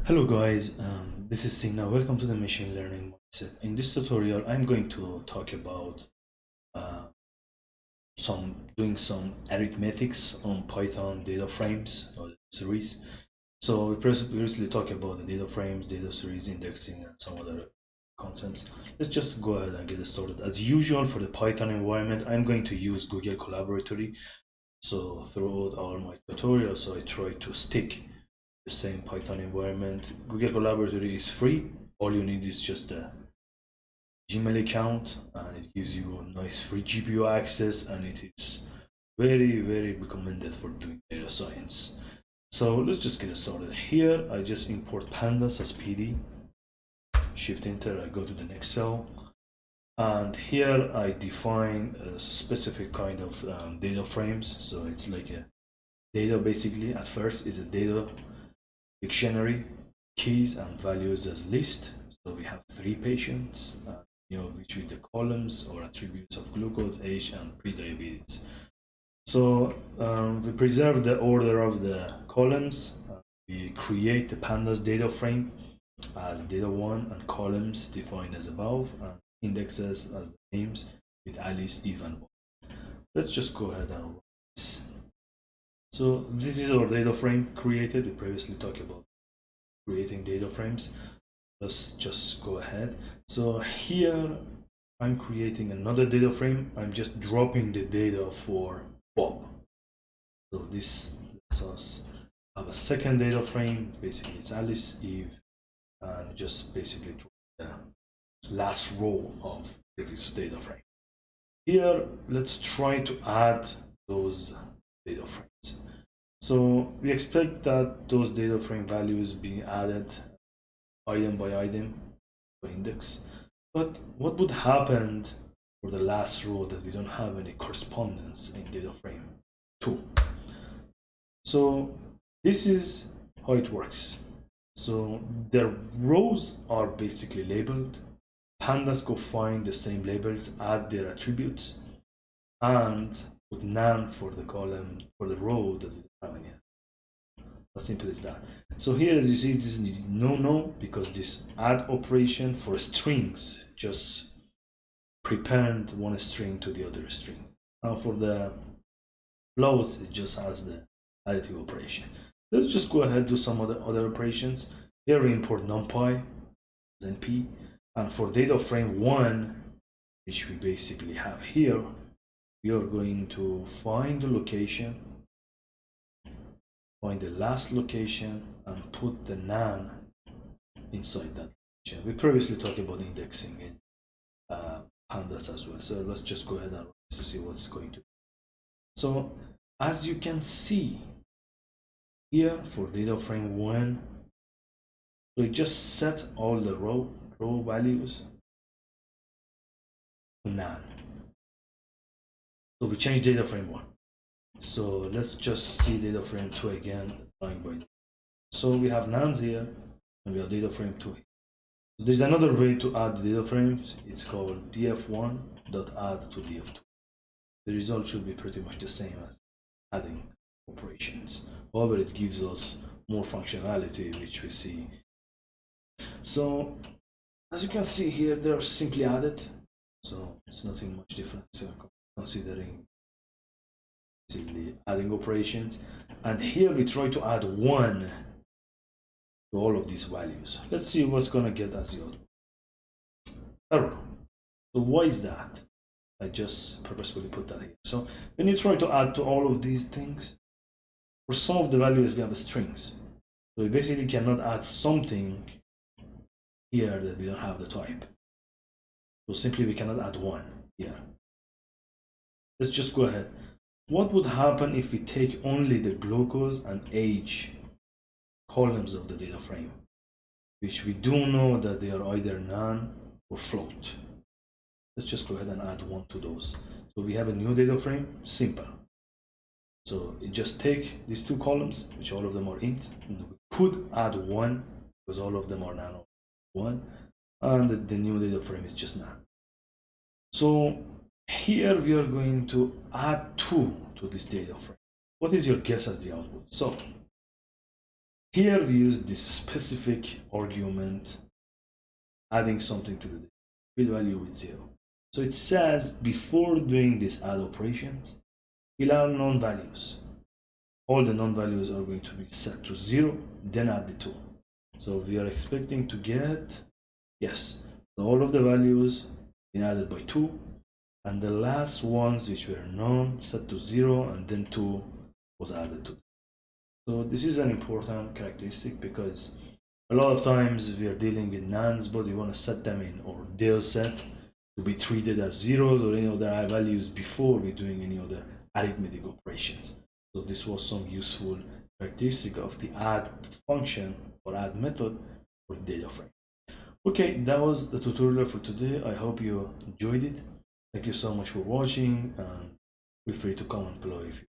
Hello guys, this is Sina. Welcome to the machine learning mindset. In this tutorial, I'm going to talk about uh, doing some arithmetics on Python data frames or series. So we previously talked about the data frames, data series, indexing, and some other concepts. Let's just go ahead and get started. As usual for the Python environment, I'm going to use Google Collaboratory. So throughout all my tutorials, so I try to stick the same Python environment. Google Collaboratory is free. All you need is just a Gmail account, and it gives you a nice free GPU access, and it is very recommended for doing data science. So let's just get started. Here I just import pandas as PD. Shift enter, I go to the next cell, and here I define a specific kind of data frames. So it's like a data, basically. At first is a data dictionary, keys and values as list. So we have 3 patients, which with the columns or attributes of glucose, age, and pre-diabetes. So we preserve the order of the columns. We create the pandas data frame as data 1 and columns defined as above, and indexes as the names with Alice, Eve, and Bob. Let's just go ahead and run this. So this is our data frame created. We previously talked about creating data frames. Let's just go ahead. So here I'm creating another data frame. I'm just dropping the data for Bob. So this lets us have a second data frame. Basically it's Alice, Eve, and just basically drop the last row of previous data frame. Here let's try to add those data frames. So we expect that those data frame values being added item by item by index. But what would happen for the last row that we don't have any correspondence in data frame 2? So this is how it works. So the rows are basically labeled. Pandas go find the same labels, add their attributes, and put none for the column, for the row that we don't have any. As simple as that. So here, as you see, this is no, because this add operation for strings just prepend one string to the other string. Now for the floats, it just has the additive operation. Let's just go ahead and do some other operations. Here we import numpy as np, and for data frame 1, which we basically have here, we are going to find the location, find the last location, and put the none inside that location. We previously talked about indexing in pandas as well. So let's just go ahead and to see what's going to. So as you can see here for data frame 1, we just set all the row values to none. So we change data frame 1. So let's just see data frame 2 again, line by line. So we have nouns here, and we have data frame 2 here. So there's another way to add data frames. It's called df1.add to df2. The result should be pretty much the same as adding operations. However, it gives us more functionality, which we see. So as you can see here, they're simply added. So it's nothing much different considering simply adding operations. And here we try to add 1 to all of these values. Let's see what's gonna get as the output. Error. So why is that? I just purposefully put that here. So when you try to add to all of these things, for some of the values we have strings. So we basically cannot add something here that we don't have the type. So simply we cannot add 1 here. Let's just go ahead. What would happen if we take only the glucose and age columns of the data frame, which we do know that they are either none or float? Let's just go ahead and add 1 to those. So we have a new data frame, simple. So it just take these 2 columns, which all of them are int, and we could add 1 because all of them are nano 1, and the new data frame is just none. So here we are going to add 2 to this data frame. What is your guess as the output? So Here we use this specific argument, adding something to the fill value with 0. So it says before doing this add operations, we'll add non-values. All the non-values are going to be set to 0, then add the 2. So we are expecting to get, yes, so all of the values been added by 2, and the last ones which were non set to 0, and then 2 was added to. So this is an important characteristic because a lot of times we are dealing with nans, but we want to set them in or del set to be treated as zeros or any other values before we're doing any other arithmetic operations. So this was some useful characteristic of the add function or add method for data frame. Okay, that was the tutorial for today. I hope you enjoyed it. Thank you so much for watching, and feel free to comment below if you